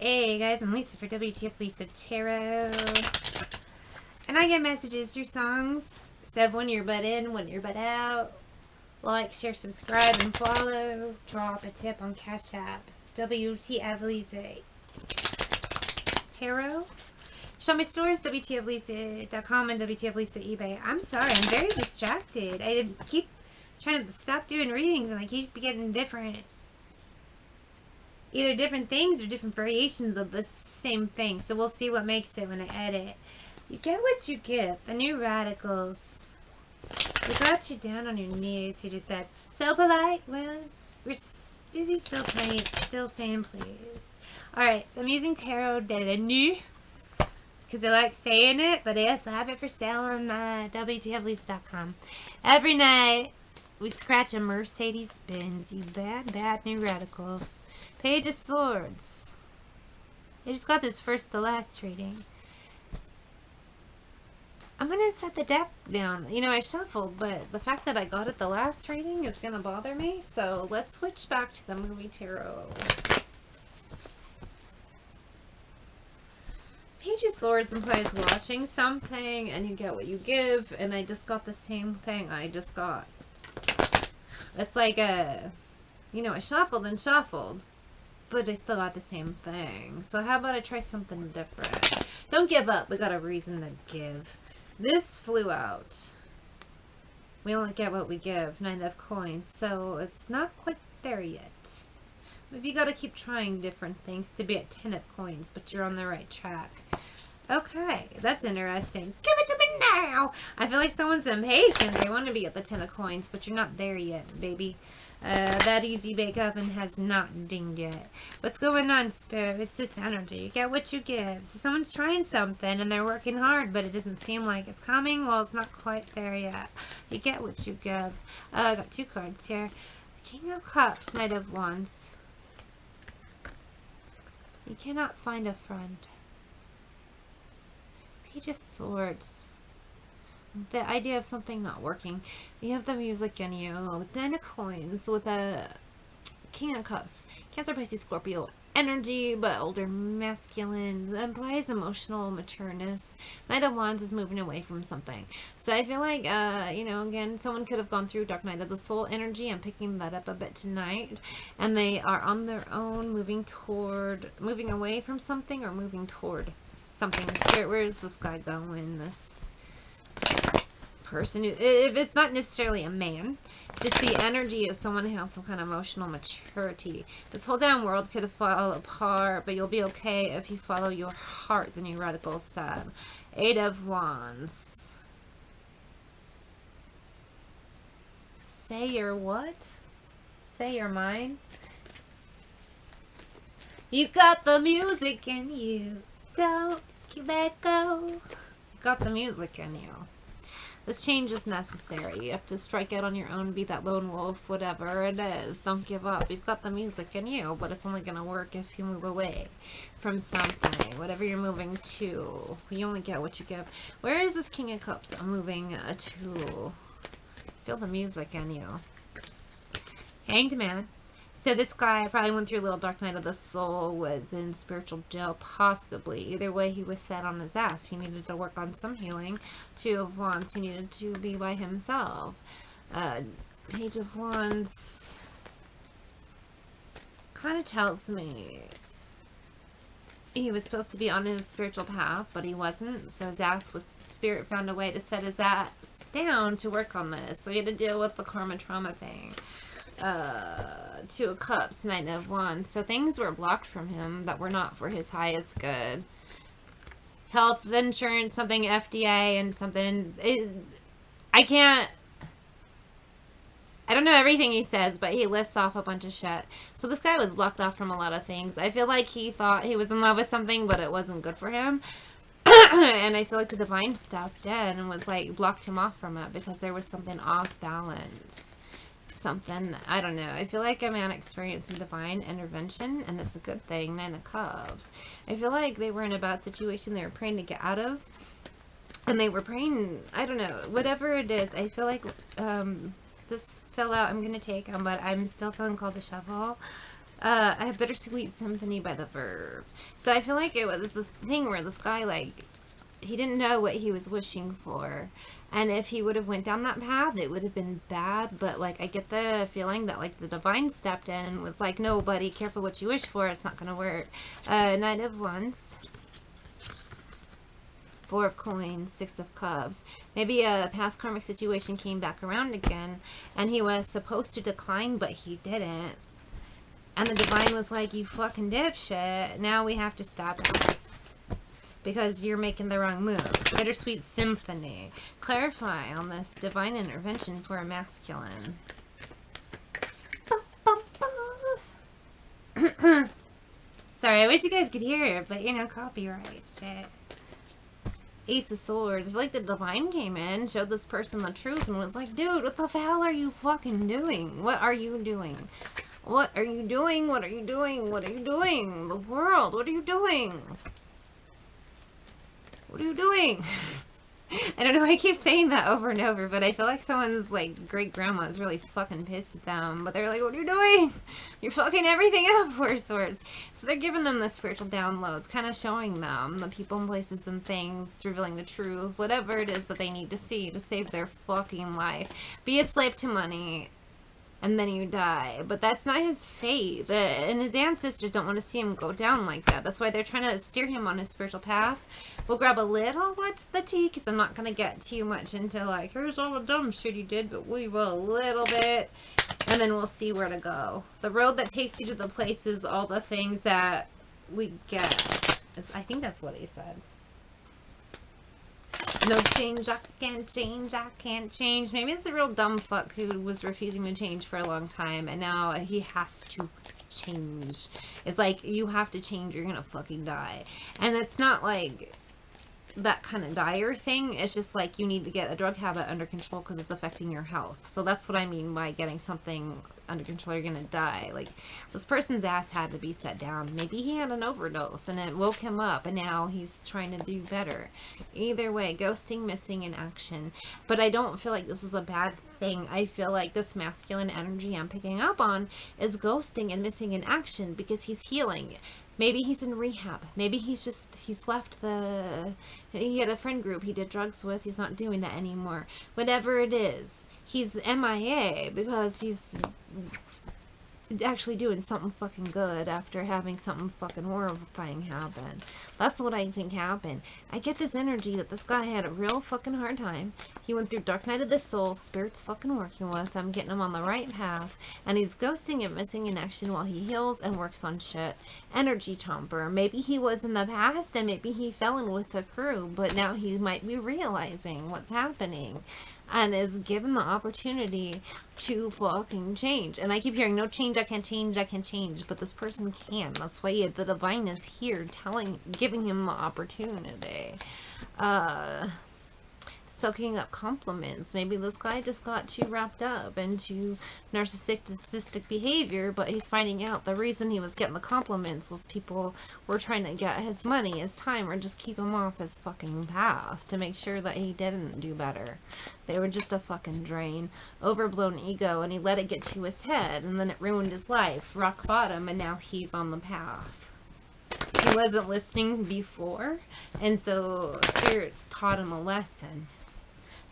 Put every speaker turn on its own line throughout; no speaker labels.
Hey guys, I'm Lisa for wtfLisaTarot. And I get messages through songs. So when you're butt in, when you're butt out. Like, share, subscribe, and follow. Drop a tip on CashApp. wtfLisaTarot. Show my stores, wtfLisa.com and wtfLisa eBay. I'm sorry, I'm very distracted. I keep trying to stop doing readings and I keep getting either different things or different variations of the same thing. So we'll see what makes it when I edit. You get what you get. The new radicals. We got you down on your knees. He just said, so polite. Well, we're busy still playing, still saying please. Alright, so I'm using Tarot de Nu because I like saying it, but I also have it for sale on wtfLisa.com. Every night, we scratch a Mercedes-Benz, you bad new radicals. Page of Swords. I just got this first to last reading. I'm going to set the deck down. You know, I shuffled, but the fact that I got it the last reading is going to bother me. So let's switch back to the movie tarot. Page of Swords implies watching something and you get what you give. And I just got the same thing I just got. It's like I shuffled and shuffled. But I still got the same thing. So how about I try something different? Don't give up. We got a reason to give. This flew out. We only get what we give. 9 of coins. So it's not quite there yet. Maybe you got to keep trying different things to be at 10 of coins. But you're on the right track. Okay. That's interesting. Give it to me now. I feel like someone's impatient. They want to be at the 10 of coins. But you're not there yet, baby. That easy bake oven has not dinged yet. What's going on, Spirit? It's this energy. You get what you give. So someone's trying something and they're working hard, but it doesn't seem like it's coming. Well, it's not quite there yet. You get what you give. I got 2 cards here. King of Cups, Knight of Wands. You cannot find a friend. Page of Swords. The idea of something not working. You have the music in you. 10 of coins with a King of Cups. Cancer, Pisces, Scorpio energy, but older masculine. Implies emotional matureness. Knight of Wands is moving away from something. So I feel like, again, someone could have gone through Dark Night of the Soul energy. I'm picking that up a bit tonight. And they are on their own, moving away from something or moving toward something. Spirit, where is this guy going? This person, if it's not necessarily a man, just the energy of someone who has some kind of emotional maturity. This whole damn world could fall apart, but you'll be okay if you follow your heart, the new radical said. 8 of Wands. Say your what? Say your mind. You got the music in you. Don't you let go. You got the music in you. This change is necessary. You have to strike out on your own, be that lone wolf, whatever it is. Don't give up. You've got the music in you, but it's only going to work if you move away from something. Whatever you're moving to, you only get what you give. Where is this King of Cups? I'm moving to. Feel the music in you. Hanged Man. So this guy probably went through a little Dark Night of the Soul, was in spiritual jail, possibly. Either way, he was set on his ass. He needed to work on some healing. 2 of Wands, he needed to be by himself. Page of Wands kind of tells me he was supposed to be on his spiritual path, but he wasn't. So his ass was, Spirit found a way to set his ass down to work on this. So he had to deal with the karma trauma thing. 2 of Cups, Knight of Wands. So things were blocked from him that were not for his highest good. Health, insurance, something FDA, and something. I don't know everything he says, but he lists off a bunch of shit. So this guy was blocked off from a lot of things. I feel like he thought he was in love with something, but it wasn't good for him. And I feel like the divine stepped in and was like, blocked him off from it because there was something off balance. Something, I don't know. I feel like a man experienced some divine intervention, and it's a good thing. 9 of Cups. I feel like they were in a bad situation they were praying to get out of, and they were praying, I don't know, whatever it is. I feel like this fell out. I'm going to take them, but I'm still feeling called to shuffle. I have Bittersweet Symphony by the Verb. So I feel like it was this thing where this guy, like, he didn't know what he was wishing for. And if he would have went down that path, it would have been bad. But, like, I get the feeling that, like, the divine stepped in and was like, no, buddy, careful what you wish for. It's not going to work. Knight of Wands. 4 of Coins, 6 of Cups. Maybe a past karmic situation came back around again, and he was supposed to decline, but he didn't. And the divine was like, you fucking dipshit. Now we have to stop it. Because you're making the wrong move. Bittersweet Symphony. Clarify on this divine intervention for a masculine. Sorry, I wish you guys could hear it, but, you know, copyright shit. Ace of Swords. I feel like the divine came in, showed this person the truth, and was like, dude, what the hell are you fucking doing? What are you doing? What are you doing? What are you doing? What are you doing? The world, what are you doing? What are you doing? I don't know, I keep saying that over and over, but I feel like someone's, like, great-grandma is really fucking pissed at them, but they're like, what are you doing? You're fucking everything up, Four of Swords. So they're giving them the spiritual downloads, kind of showing them the people and places and things, revealing the truth, whatever it is that they need to see to save their fucking life. Be a slave to money, and then you die. But that's not his fate. And his ancestors don't want to see him go down like that. That's why they're trying to steer him on his spiritual path. We'll grab a little what's the tea, because I'm not going to get too much into, like, here's all the dumb shit he did, but we will a little bit, and then we'll see where to go. The road that takes you to the places, all the things that we get. I think that's what he said. No change, I can't change, I can't change. Maybe it's a real dumb fuck who was refusing to change for a long time, and now he has to change. It's like, you have to change, you're gonna fucking die. And it's not like that kind of dire thing. It's just like, you need to get a drug habit under control because it's affecting your health. So that's what I mean by getting something under control. You're gonna die. Like, this person's ass had to be set down. Maybe he had an overdose and it woke him up, and now he's trying to do better. Either way, ghosting, missing in action. But I don't feel like this is a bad thing. I feel like this masculine energy I'm picking up on is ghosting and missing in action because he's healing. Maybe he's in rehab. Maybe he's left he had a friend group he did drugs with. He's not doing that anymore. Whatever it is, he's MIA because he's actually doing something fucking good after having something fucking horrifying happen. That's what I think happened. I get this energy that this guy had a real fucking hard time. He went through Dark Night of the Soul, Spirit's fucking working with him, getting him on the right path, and he's ghosting and missing in action while he heals and works on shit. Energy chomper. Maybe he was in the past and maybe he fell in with a crew, but now he might be realizing what's happening and is given the opportunity to fucking change. And I keep hearing, no change, I can't change, I can't change. But this person can. That's why the divine is here giving him the opportunity. Soaking up compliments. Maybe this guy just got too wrapped up into narcissistic behavior, but he's finding out the reason he was getting the compliments was people were trying to get his money, his time, or just keep him off his fucking path to make sure that he didn't do better. They were just a fucking drain. Overblown ego, and he let it get to his head, and then it ruined his life. Rock bottom, and now he's on the path. He wasn't listening before, and so Spirit taught him a lesson.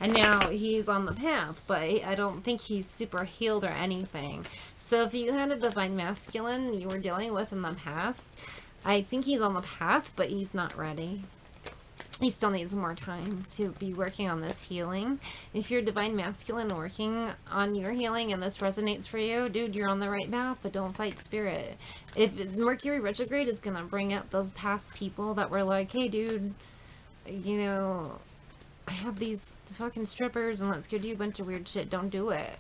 And now he's on the path, but I don't think he's super healed or anything. So if you had a divine masculine you were dealing with in the past, I think he's on the path, but he's not ready. He still needs more time to be working on this healing. If you're divine masculine working on your healing and this resonates for you, dude, you're on the right path, but don't fight Spirit. If Mercury retrograde is going to bring up those past people that were like, hey, dude, you know, I have these fucking strippers and let's go do a bunch of weird shit. Don't do it.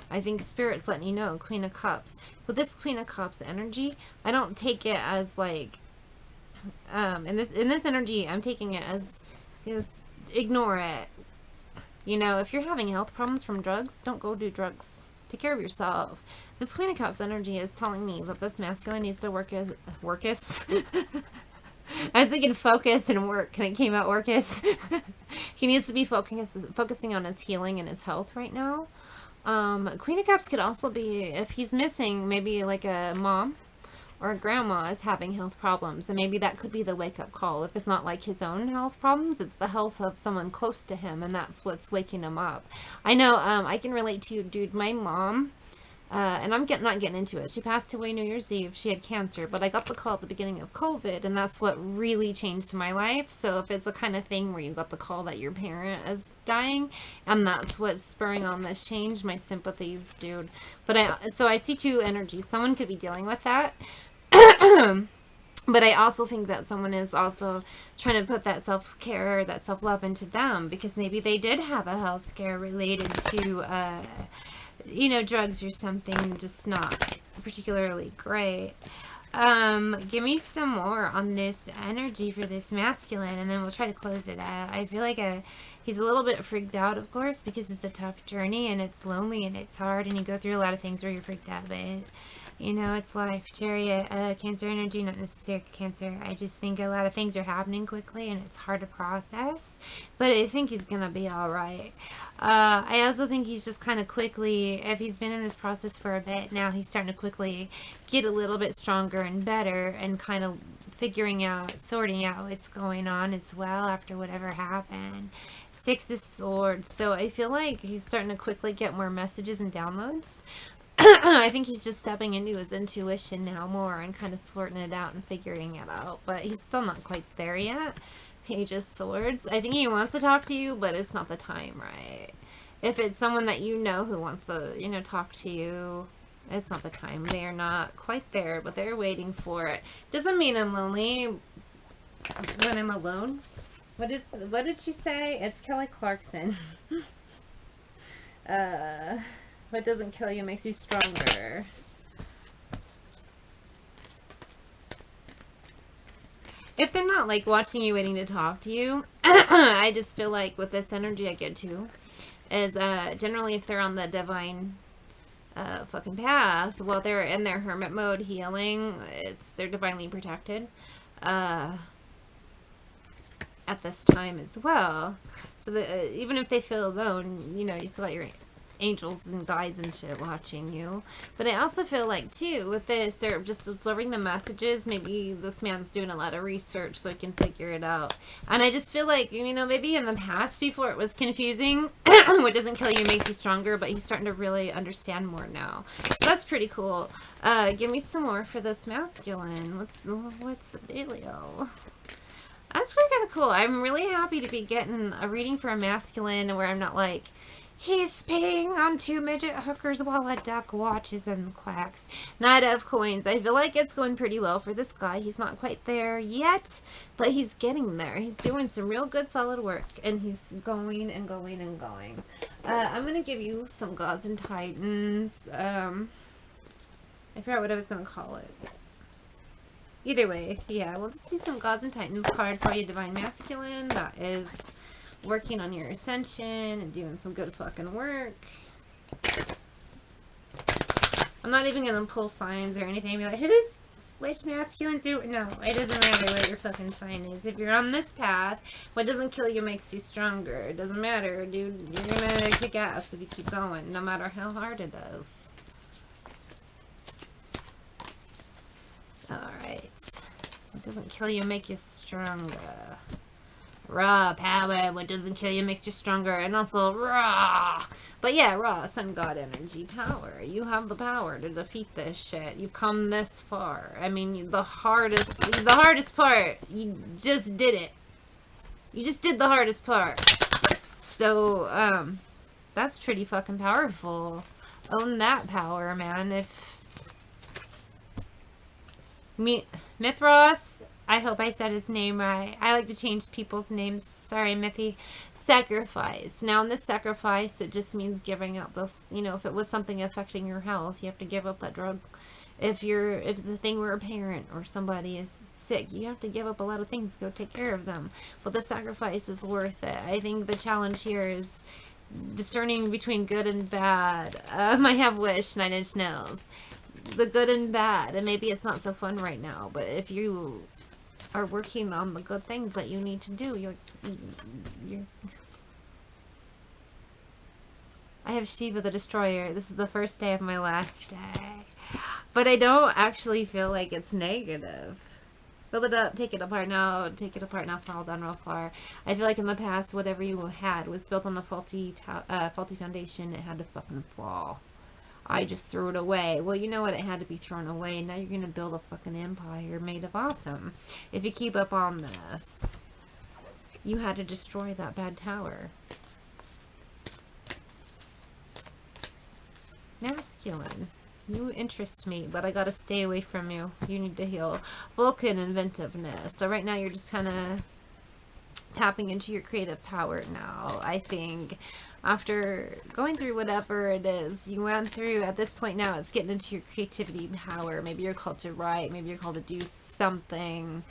I think Spirit's letting you know. Queen of Cups. With this Queen of Cups energy, I don't take it as like, in this energy, I'm taking it as, ignore it. You know, if you're having health problems from drugs, don't go do drugs. Take care of yourself. This Queen of Cups energy is telling me that this masculine needs to workus. I was thinking focus and work, and it came out workus. He needs to be focusing on his healing and his health right now. Queen of Cups could also be, if he's missing, maybe like a mom or a grandma is having health problems, and maybe that could be the wake-up call. If it's not like his own health problems, it's the health of someone close to him, and that's what's waking him up. I know, I can relate to you, dude. My mom, and I'm not getting into it. She passed away New Year's Eve. She had cancer, but I got the call at the beginning of COVID, and that's what really changed my life. So if it's the kind of thing where you got the call that your parent is dying, and that's what's spurring on this change, my sympathies, dude. But I see two energies. Someone could be dealing with that. But I also think that someone is also trying to put that self-care, that self-love into them, because maybe they did have a health scare related to, drugs or something, just not particularly great. Give me some more on this energy for this masculine, and then we'll try to close it out. I feel like he's a little bit freaked out, of course, because it's a tough journey, and it's lonely, and it's hard, and you go through a lot of things where you're freaked out, but it's life. Chariot, Cancer energy, not necessarily Cancer. I just think a lot of things are happening quickly, and it's hard to process, but I think he's gonna be alright. I also think he's just kind of quickly, if he's been in this process for a bit now, he's starting to quickly get a little bit stronger and better, and kind of sorting out what's going on as well after whatever happened. Six of Swords. So I feel like he's starting to quickly get more messages and downloads. I think he's just stepping into his intuition now more and kind of sorting it out and figuring it out. But he's still not quite there yet. Page of Swords. I think he wants to talk to you, but it's not the time, right? If it's someone that you know who wants to, talk to you, it's not the time. They are not quite there, but they're waiting for it. Doesn't mean I'm lonely when I'm alone. What did she say? It's Kelly Clarkson. What doesn't kill you makes you stronger. If they're not like watching you, waiting to talk to you, I just feel like with this energy I get to is generally if they're on the divine fucking path while they're in their hermit mode healing, they're divinely protected at this time as well. So that even if they feel alone, you still got your angels and guides and shit watching you. But I also feel like too with this, they're just absorbing the messages. Maybe this man's doing a lot of research so he can figure it out. And I just feel like, maybe in the past before it was confusing, what doesn't kill you makes you stronger, but he's starting to really understand more now. So that's pretty cool. Give me some more for this masculine. What's the dealio? That's really kind of cool. I'm really happy to be getting a reading for a masculine where I'm not like, he's peeing on two midget hookers while a duck watches and quacks. Knight of Coins. I feel like it's going pretty well for this guy. He's not quite there yet, but he's getting there. He's doing some real good solid work, and he's going and going and going. I'm going to give you some Gods and Titans. I forgot what I was going to call it. Either way, yeah, we'll just do some Gods and Titans card for you, Divine Masculine. That is working on your ascension and doing some good fucking work. I'm not even gonna pull signs or anything. Be like, which masculines do? No, it doesn't matter what your fucking sign is. If you're on this path, what doesn't kill you makes you stronger. It doesn't matter, dude. You're gonna kick ass if you keep going, no matter how hard it is. Alright. What doesn't kill you make you stronger. Raw power. What doesn't kill you makes you stronger. And also raw. But yeah, raw sun god energy power. You have the power to defeat this shit. You've come this far. I mean, the hardest part, you just did it. You just did the hardest part. So, that's pretty fucking powerful. Own that power, man. Mithras, I hope I said his name right. I like to change people's names. Sorry, Mithy. Sacrifice. Now, in this sacrifice, it just means giving up those, if it was something affecting your health, you have to give up that drug. If the thing were a parent or somebody is sick, you have to give up a lot of things to go take care of them. But the sacrifice is worth it. I think the challenge here is discerning between good and bad. I have Wish, 9 Inch Nails. The good and bad, and maybe it's not so fun right now, but if you are working on the good things that you need to do, you're I have Shiva the Destroyer. This is the first day of my last day. But I don't actually feel like it's negative. Build it up, take it apart now, fall down real far. I feel like in the past, whatever you had was built on a faulty foundation. It had to fucking fall. I just threw it away. Well, you know what? It had to be thrown away. Now you're going to build a fucking empire made of awesome. If you keep up on this, you had to destroy that bad tower. Masculine. You interest me, but I gotta stay away from you. You need to heal. Vulcan inventiveness. So right now you're just kind of tapping into your creative power now. I think after going through whatever it is you went through, at this point now it's getting into your creativity power. Maybe you're called to write. Maybe you're called to do something.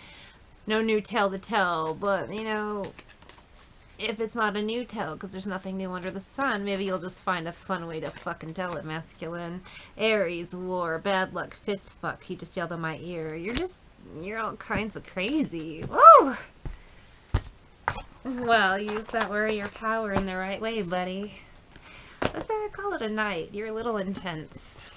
No new tale to tell, but you know, if it's not a new tale, because there's nothing new under the sun, maybe you'll just find a fun way to fucking tell it, masculine. Aries, war, bad luck, fist fuck. He just yelled in my ear. You're all kinds of crazy. Woo! Well, use that warrior power in the right way, buddy. Let's call it a night. You're a little intense.